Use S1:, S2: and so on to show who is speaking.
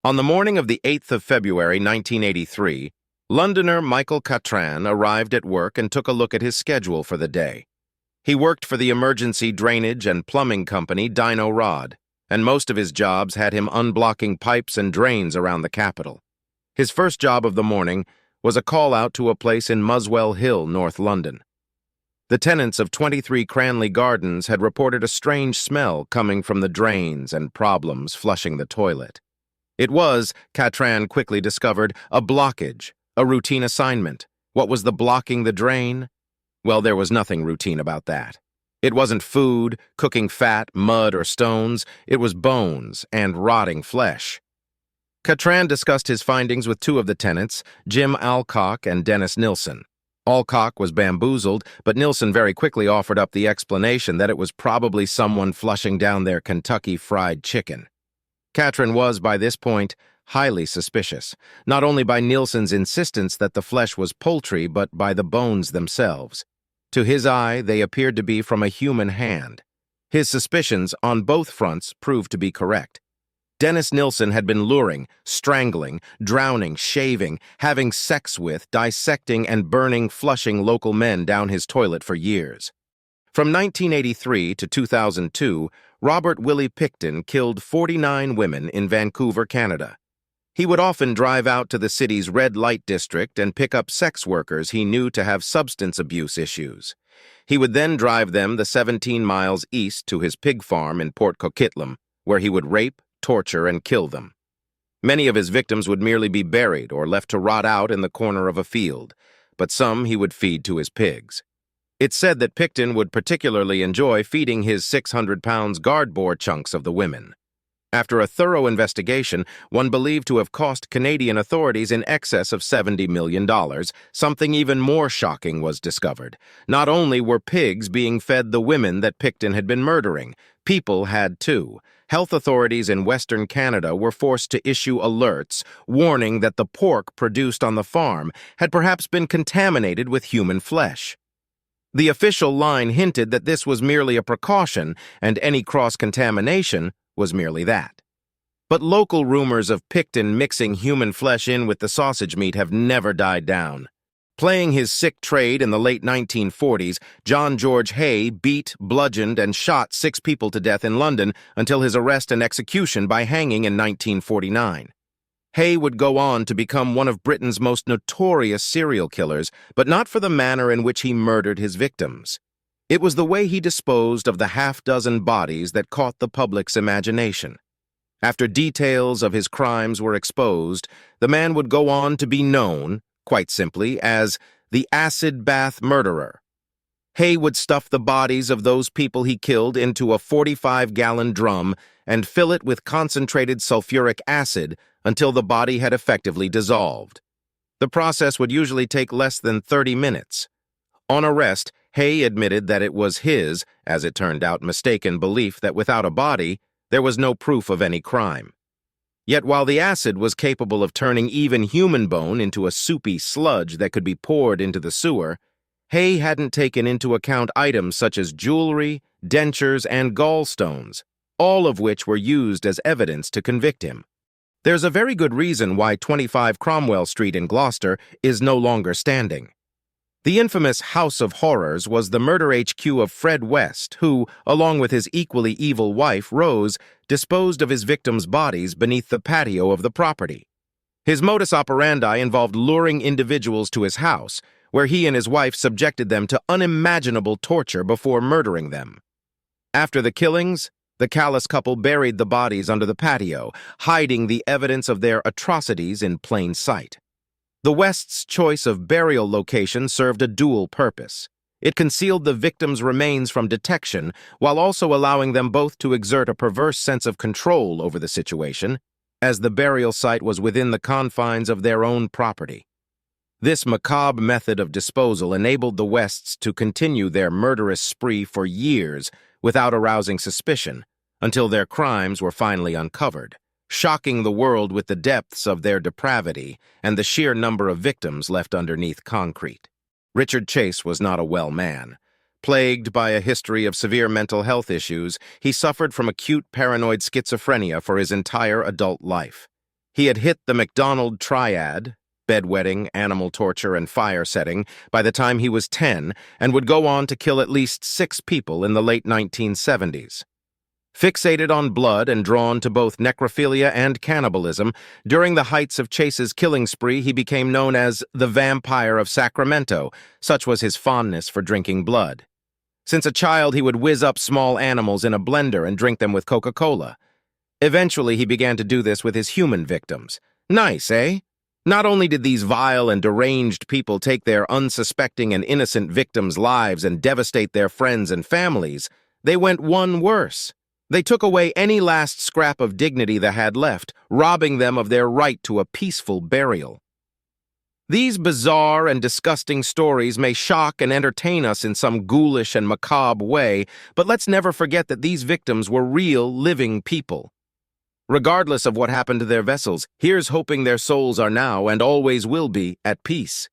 S1: On the morning of the 8th of February, 1983, Londoner Michael Catran arrived at work and took a look at his schedule for the day. He worked for the emergency drainage and plumbing company Dino Rod, and most of his jobs had him unblocking pipes and drains around the capital. His first job of the morning was a call out to a place in Muswell Hill, North London. The tenants of 23 Cranley Gardens had reported a strange smell coming from the drains and problems flushing the toilet. It was, Catran quickly discovered, a blockage, a routine assignment. What was the blocking the drain? Well, there was nothing routine about that. It wasn't food, cooking fat, mud, or stones. It was bones and rotting flesh. Catran discussed his findings with two of the tenants, Jim Alcock and Dennis Nilsson. Alcock was bamboozled, but Nilsson very quickly offered up the explanation that it was probably someone flushing down their Kentucky Fried Chicken. Catran was, by this point, highly suspicious, not only by Nilsson's insistence that the flesh was poultry, but by the bones themselves. To his eye, they appeared to be from a human hand. His suspicions on both fronts proved to be correct. Dennis Nilsson had been luring, strangling, drowning, shaving, having sex with, dissecting, and burning, flushing local men down his toilet for years. From 1983 to 2002, Robert Willie Picton killed 49 women in Vancouver, Canada. He would often drive out to the city's red light district and pick up sex workers he knew to have substance abuse issues. He would then drive them the 17 miles east to his pig farm in Port Coquitlam, where he would rape, torture, and kill them. Many of his victims would merely be buried or left to rot out in the corner of a field, but some he would feed to his pigs. It's said that Picton would particularly enjoy feeding his 600-pound guard boar chunks of the women. After a thorough investigation, one believed to have cost Canadian authorities in excess of $70 million, something even more shocking was discovered. Not only were pigs being fed the women that Picton had been murdering, people had too. Health authorities in Western Canada were forced to issue alerts warning that the pork produced on the farm had perhaps been contaminated with human flesh. The official line hinted that this was merely a precaution, and any cross-contamination was merely that. But local rumors of Picton mixing human flesh in with the sausage meat have never died down. Playing his sick trade in the late 1940s, John George Hay beat, bludgeoned, and shot 6 people to death in London until his arrest and execution by hanging in 1949. Hay would go on to become one of Britain's most notorious serial killers, but not for the manner in which he murdered his victims. It was the way he disposed of the half-dozen bodies that caught the public's imagination. After details of his crimes were exposed, the man would go on to be known, quite simply, as the acid bath murderer. Hay would stuff the bodies of those people he killed into a 45-gallon drum and fill it with concentrated sulfuric acid until the body had effectively dissolved. The process would usually take less than 30 minutes. On arrest, Hay admitted that it was his, as it turned out, mistaken belief that without a body, there was no proof of any crime. Yet while the acid was capable of turning even human bone into a soupy sludge that could be poured into the sewer, Hay hadn't taken into account items such as jewelry, dentures, and gallstones, all of which were used as evidence to convict him. There's a very good reason why 25 Cromwell Street in Gloucester is no longer standing. The infamous House of Horrors was the murder HQ of Fred West, who, along with his equally evil wife, Rose, disposed of his victims' bodies beneath the patio of the property. His modus operandi involved luring individuals to his house, where he and his wife subjected them to unimaginable torture before murdering them. After the killings, the callous couple buried the bodies under the patio, hiding the evidence of their atrocities in plain sight. The West's choice of burial location served a dual purpose. It concealed the victims' remains from detection, while also allowing them both to exert a perverse sense of control over the situation, as the burial site was within the confines of their own property. This macabre method of disposal enabled the Wests to continue their murderous spree for years without arousing suspicion, until their crimes were finally uncovered, shocking the world with the depths of their depravity and the sheer number of victims left underneath concrete. Richard Chase was not a well man. Plagued by a history of severe mental health issues, he suffered from acute paranoid schizophrenia for his entire adult life. He had hit the McDonald triad, bedwetting, animal torture, and fire setting, by the time he was 10, and would go on to kill at least 6 people in the late 1970s. Fixated on blood and drawn to both necrophilia and cannibalism, during the heights of Chase's killing spree he became known as the Vampire of Sacramento, such was his fondness for drinking blood. Since a child he would whiz up small animals in a blender and drink them with Coca-Cola. Eventually he began to do this with his human victims. Nice, eh? Not only did these vile and deranged people take their unsuspecting and innocent victims' lives and devastate their friends and families, they went one worse. They took away any last scrap of dignity they had left, robbing them of their right to a peaceful burial. These bizarre and disgusting stories may shock and entertain us in some ghoulish and macabre way, but let's never forget that these victims were real, living people. Regardless of what happened to their vessels, here's hoping their souls are now and always will be at peace.